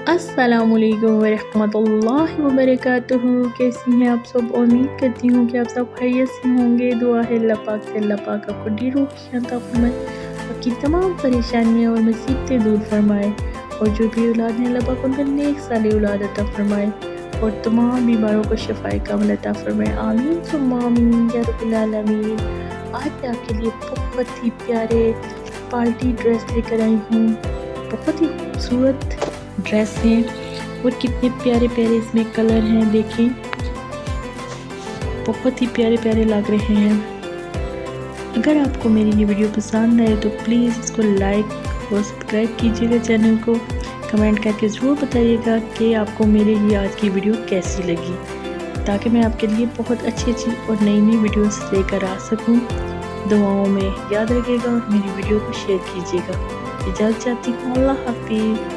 अस्सलामुअलैकुम वरहमतुल्लाहि वबरकातुहू। कैसी हैं आप सब? उम्मीद करती हूँ कि आप सब खैरियत से होंगे। दुआ है अल्लाह पाक से अल्लाह पाक आपको ढेरों खुशियाँ अता फरमाए, आपकी तमाम परेशानियाँ और मुसीबतें दूर फरमाए, और जो भी औलाद हैं अल्लाह पाक उनको नेक साली औलाद अता फरमाए, और तमाम बीमारों को शिफाए कामिल अता फरमाए। आमीन सुम्मा आमीन या रब्बिल आलमीन। आज मैं आपके लिए बहुत ही प्यारे पार्टी ड्रेस लेकर आई हूँ। बहुत ही खूबसूरत ड्रेस है और कितने प्यारे प्यारे इसमें कलर हैं, देखें बहुत ही प्यारे प्यारे लग रहे हैं। अगर आपको मेरी ये वीडियो पसंद आए तो प्लीज़ इसको लाइक और सब्सक्राइब कीजिएगा, चैनल को कमेंट करके ज़रूर बताइएगा कि आपको मेरी ये आज की वीडियो कैसी लगी, ताकि मैं आपके लिए बहुत अच्छी अच्छी और नई नई वीडियोस लेकर आ सकूं। दुआओं में याद रखिएगा और मेरी वीडियो को शेयर कीजिएगा। इजाज़त चाहती हूँ, अल्लाह हाफिज़।